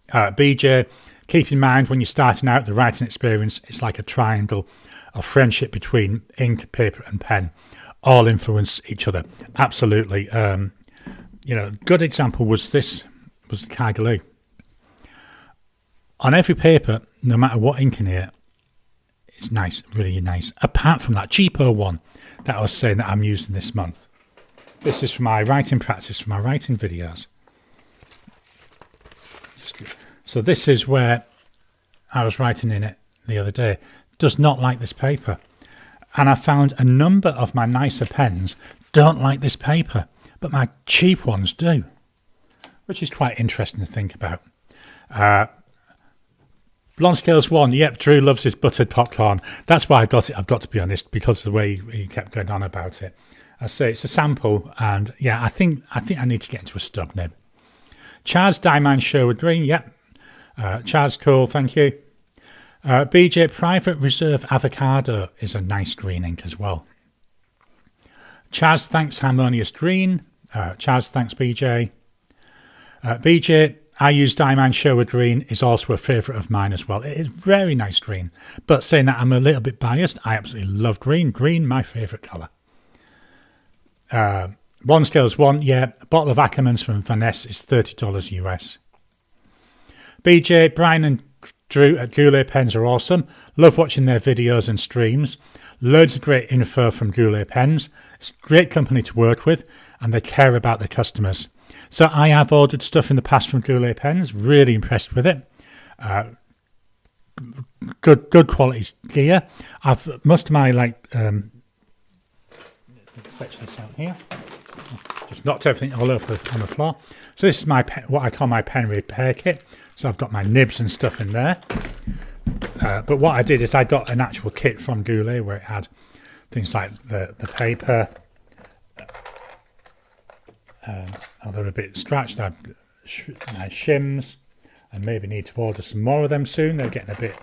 BJ, keep in mind when you're starting out the writing experience, it's like a triangle of friendship between ink, paper and pen. All influence each other. Absolutely. Good example was the Cargaloo. On every paper, no matter what ink in here, it's nice, really nice. Apart from that cheaper one that I was saying that I'm using this month. This is for my writing practice, for my writing videos. So this is where I was writing in it the other day. Does not like this paper. And I found a number of my nicer pens don't like this paper, but my cheap ones do. which is quite interesting to think about. Blonde Scales 1, yep, Drew loves his buttered popcorn. That's why I got it, I've got to be honest, because of the way he kept going on about it. I say it's a sample, and yeah, I think I need to get into a stub nib. Chaz Diamond Sherwood Green, yep. Chaz, cool, thank you. BJ Private Reserve Avocado is a nice green ink as well. Chaz, thanks Harmonious Green. Chaz, thanks BJ. BJ, I use Diamond Sherwood Green, is also a favourite of mine as well. It is very nice green. But saying that I'm a little bit biased, I absolutely love green. Green, my favourite colour. Blonde Scales 1, yeah. A bottle of Ackermans from Vanessa is $30 US. BJ, Brian and Drew at Goulet Pens are awesome. Love watching their videos and streams. Loads of great info from Goulet Pens. It's a great company to work with, and they care about their customers. So I have ordered stuff in the past from Goulet Pens. Really impressed with it. Good quality gear. Most of my fetch this out here. Just knocked everything all over on the floor. So this is my what I call my pen repair kit. So I've got my nibs and stuff in there. But what I did is I got an actual kit from Goulet where it had things like the paper. They're a bit scratched. I have shims, and maybe need to order some more of them soon. They're getting a bit.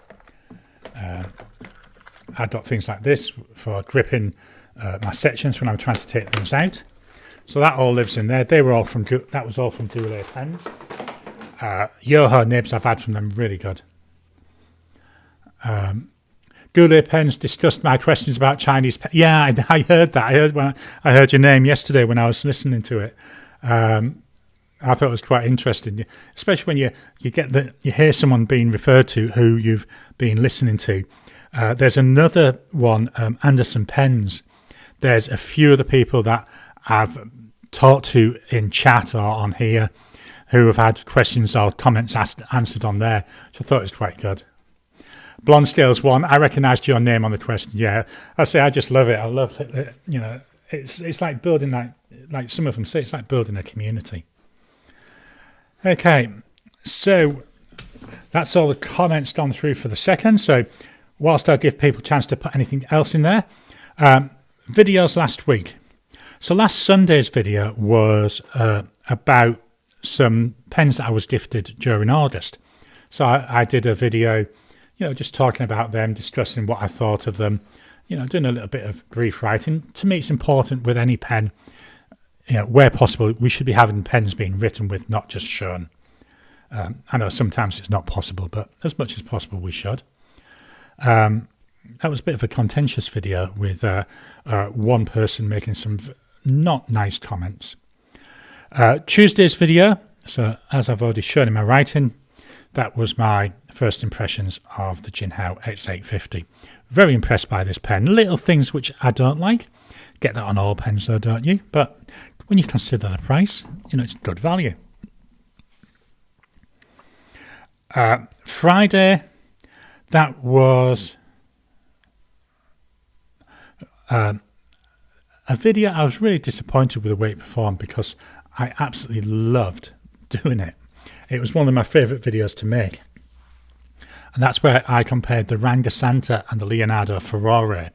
I've got things like this for gripping my sections when I'm trying to take things out. So that all lives in there. That was all from Goulet Pens. Yoho nibs I've had from them, really good. Goulet Pens discussed my questions about Chinese pens. Yeah, I heard that. I heard your name yesterday when I was listening to it. I thought it was quite interesting, especially when you hear someone being referred to who you've been listening to. There's another one, Anderson Pens. There's a few of the people that I've talked to in chat or on here who have had questions or comments answered on there, which I thought was quite good. Blonde Scales 1, I recognised your name on the question. Yeah, I just love it. I love it. You know, it's like building like some of them say, it's like building a community. Okay, so that's all the comments gone through for the second. So whilst I give people a chance to put anything else in there, videos last week. So last Sunday's video was about some pens that I was gifted during August. So I did a video, just talking about them, discussing what I thought of them, doing a little bit of brief writing. To me, it's important with any pen, where possible, we should be having pens being written with, not just shown. I know sometimes it's not possible, but as much as possible, we should. That was a bit of a contentious video with one person making some not nice comments. Tuesday's video, so as I've already shown in my writing, that was my first impressions of the Jinhao X850. Very impressed by this pen. Little things which I don't like. Get that on all pens though, don't you? But when you consider the price, it's good value. Friday, that was a video. I was really disappointed with the way it performed because I absolutely loved doing it. It was one of my favourite videos to make. And that's where I compared the Ranga Santa and the Leonardo Furore.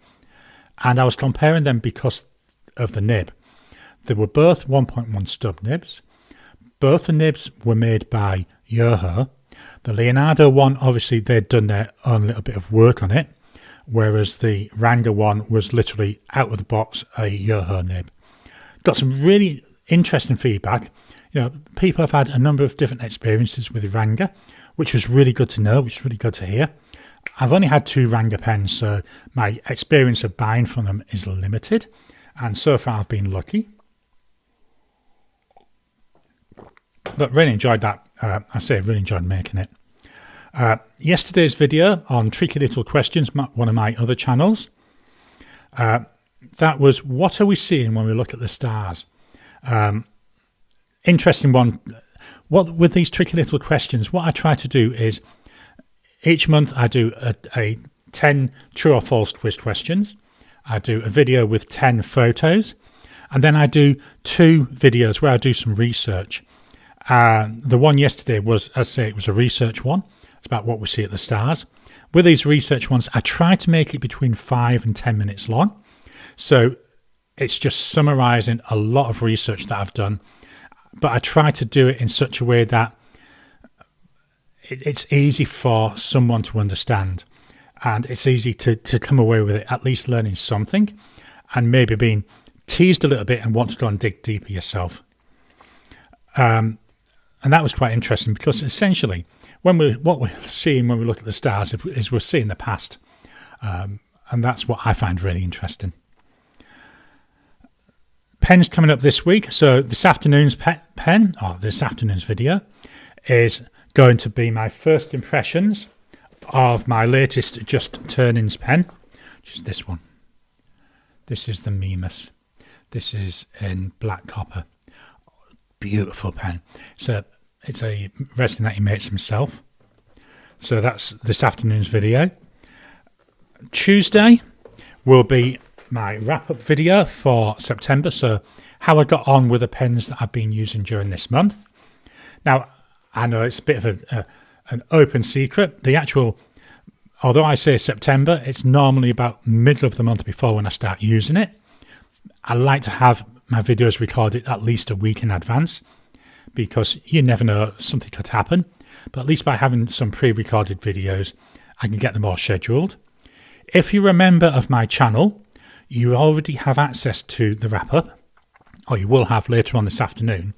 And I was comparing them because of the nib. They were both 1.1 stub nibs. Both the nibs were made by Yoho. The Leonardo one, obviously, they'd done their own little bit of work on it, whereas the Ranga one was literally out of the box a Yoho nib. Got some really interesting feedback. People have had a number of different experiences with the Ranga, which was really good to know, which was really good to hear. I've only had 2 Ranga pens, so my experience of buying from them is limited, and so far I've been lucky. But really enjoyed that. Really enjoyed making it. Yesterday's video on Tricky Little Questions, one of my other channels, that was what are we seeing when we look at the stars? Interesting one. With these Tricky Little Questions, what I try to do is each month I do a 10 true or false quiz questions. I do a video with 10 photos, and then I do 2 videos where I do some research. The one yesterday was, as I say, it was a research one. It's about what we see at the stars. With these research ones, I try to make it between 5 and 10 minutes long. So it's just summarising a lot of research that I've done. But I try to do it in such a way that it's easy for someone to understand. And it's easy to come away with it, at least learning something, and maybe being teased a little bit and want to go and dig deeper yourself. And that was quite interesting because essentially, what we're seeing when we look at the stars is we're seeing the past. And that's what I find really interesting. Pens coming up this week. So this afternoon's this afternoon's video is going to be my first impressions of my latest Just Turnings pen, which is this one. This is the Mimas. This is in black copper. Beautiful pen. It's a resin that he makes himself. So that's this afternoon's video. Tuesday will be my wrap-up video for September. So how I got on with the pens that I've been using during this month. Now, I know it's a bit of an open secret. Although I say September, it's normally about middle of the month before when I start using it. I like to have my videos recorded at least a week in advance because you never know, something could happen. But at least by having some pre-recorded videos, I can get them all scheduled. If you remember of my channel, you already have access to the wrap-up, or you will have later on this afternoon.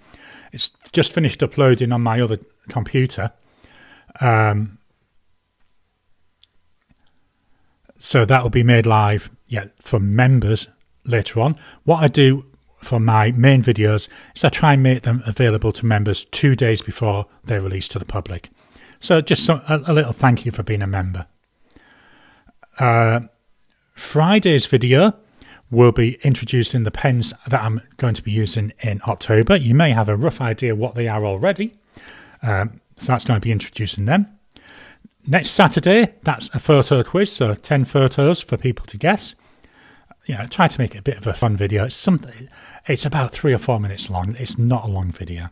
It's just finished uploading on my other computer. So that will be made live for members later on. What I do for my main videos is I try and make them available to members 2 days before they're released to the public. So just a little thank you for being a member. Friday's video will be introducing the pens that I'm going to be using in October. You may have a rough idea what they are already. So that's going to be introducing them. Next Saturday, that's a photo quiz, so 10 photos for people to guess. Try to make it a bit of a fun video. It's about 3 or 4 minutes long. It's not a long video.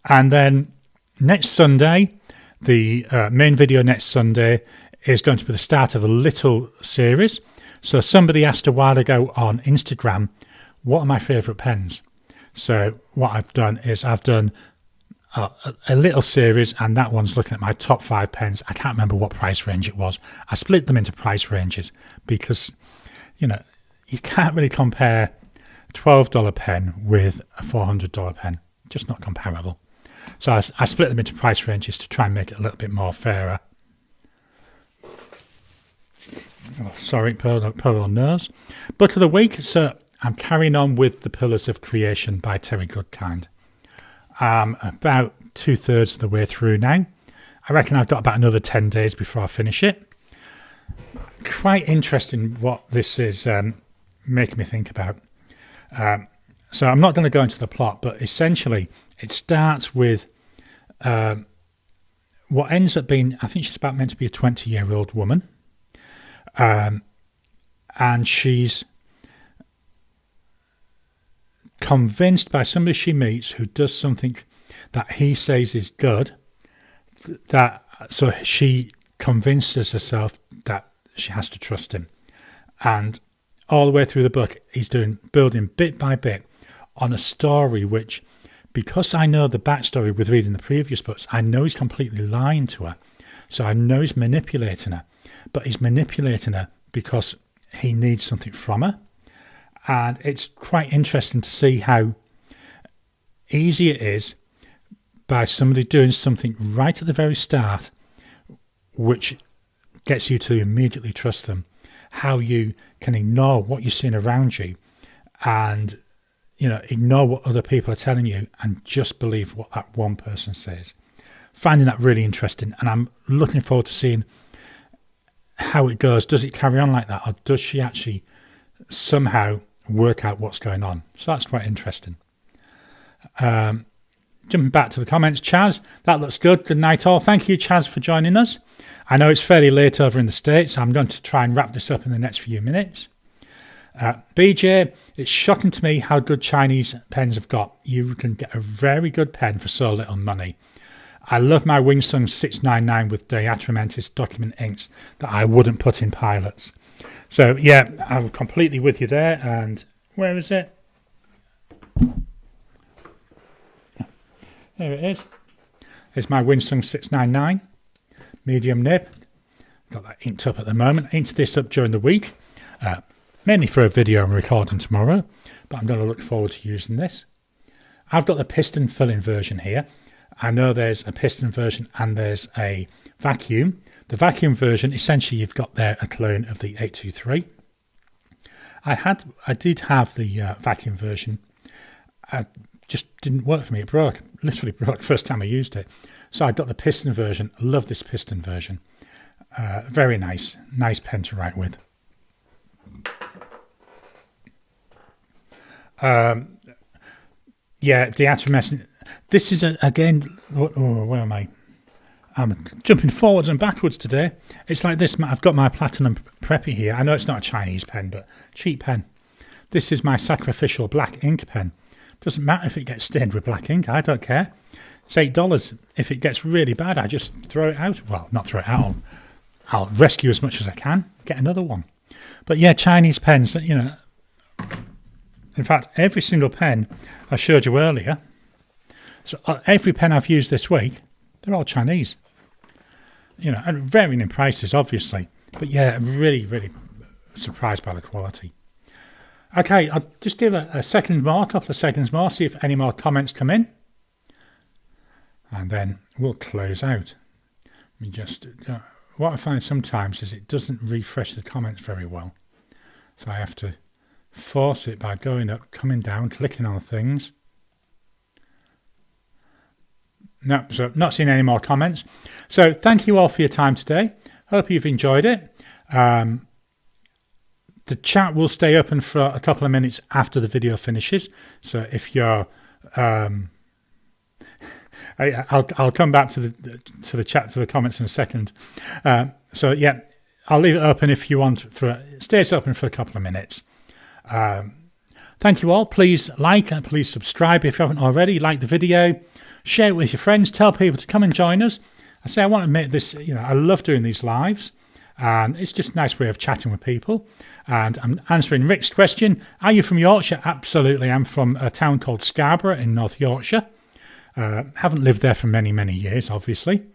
And then next Sunday, the main video next Sunday is going to be the start of a little series. So somebody asked a while ago on Instagram, what are my favourite pens? So what I've done is I've done a little series, and that one's looking at my top 5 pens. I can't remember what price range it was. I split them into price ranges because, you can't really compare a $12 pen with a $400 pen. Just not comparable. So I split them into price ranges to try and make it a little bit more fairer. Oh, sorry, poor nose. Book of the week. So I'm carrying on with The Pillars of Creation by Terry Goodkind. About 2/3 of the way through now. I reckon I've got about another 10 days before I finish it. Quite interesting what this is making me think about. So I'm not going to go into the plot, but essentially it starts with what ends up being, I think she's about meant to be a 20-year-old woman. And she's convinced by somebody she meets who does something that he says is good, so she convinces herself that she has to trust him. And all the way through the book, he's building bit by bit on a story which, because I know the backstory with reading the previous books, I know he's completely lying to her. So I know he's manipulating her, but he's manipulating her because he needs something from her. And it's quite interesting to see how easy it is by somebody doing something right at the very start, which gets you to immediately trust them, how you can ignore what you're seeing around you and, ignore what other people are telling you and just believe what that one person says. Finding that really interesting, and I'm looking forward to seeing how it goes. Does it carry on like that, or does she actually somehow work out what's going on? So that's quite interesting. Jumping back to the comments, Chaz, that looks good. Good night all. Thank you, Chaz, for joining us. I know it's fairly late over in the States. I'm going to try and wrap this up in the next few minutes. BJ, it's shocking to me how good Chinese pens have got. You can get a very good pen for so little money. I love my Winsung 699 with diatramentis document inks that I wouldn't put in pilots. So yeah, I'm completely with you there. And where is it? There it is. It's my Winsung 699 medium nib. Got that inked up at the moment. Inked this up during the week, mainly for a video I'm recording tomorrow, but I'm going to look forward to using this. I've got the piston filling version here. I know there's a piston version and there's a vacuum. The vacuum version, essentially you've got there a clone of the 823. I did have the vacuum version. It just didn't work for me. It broke, literally broke the first time I used it. So I got the piston version. Love this piston version. Very nice pen to write with. Yeah, diatramentis. This is again. Where am I? I'm jumping forwards and backwards today. It's like this. I've got my Platinum Preppy here. I know it's not a Chinese pen, but cheap pen. This is my sacrificial black ink pen. Doesn't matter if it gets stained with black ink. I don't care. It's $8. If it gets really bad, I just throw it out. Well, not throw it out. I'll rescue as much as I can. Get another one. But yeah, Chinese pens. You know. In fact, every single pen I showed you earlier. So every pen I've used this week, they're all Chinese. You know, and varying in prices, obviously. But yeah, I'm really, really surprised by the quality. Okay, I'll just give a couple of seconds more, see if any more comments come in. And then we'll close out. Let me just... what I find sometimes is it doesn't refresh the comments very well. So I have to force it by going up, coming down, clicking on things. No, so not seeing any more comments. So thank you all for your time today. Hope you've enjoyed it. The chat will stay open for a couple of minutes after the video finishes. So if you're, I'll come back to the chat, to the comments in a second. So yeah, I'll leave it open if you want. It stays open for a couple of minutes. Thank you all. Please like and please subscribe if you haven't already. Like the video. Share it with your friends. Tell people to come and join us. I want to make this, I love doing these lives. And it's just a nice way of chatting with people. And I'm answering Rick's question. Are you from Yorkshire? Absolutely. I'm from a town called Scarborough in North Yorkshire. Haven't lived there for many, many years, obviously.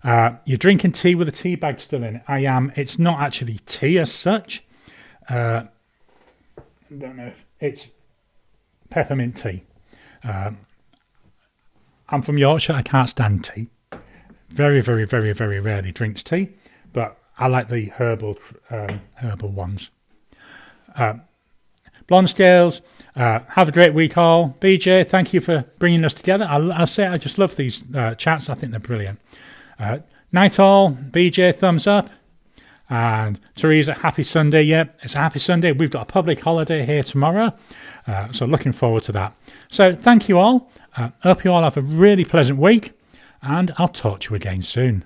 You're drinking tea with a tea bag still in it. I am. It's not actually tea as such. I don't know if it's peppermint tea. I'm from Yorkshire. I can't stand tea. Very, very, very, very rarely drinks tea. But I like the herbal ones. Blonde Scales, have a great week all. BJ, thank you for bringing us together. I'll say I just love these chats. I think they're brilliant. Night all, BJ, thumbs up. And Teresa, happy Sunday. Yep, it's a happy Sunday. We've got a public holiday here tomorrow. So looking forward to that. So thank you all. Hope you all have a really pleasant week. And I'll talk to you again soon.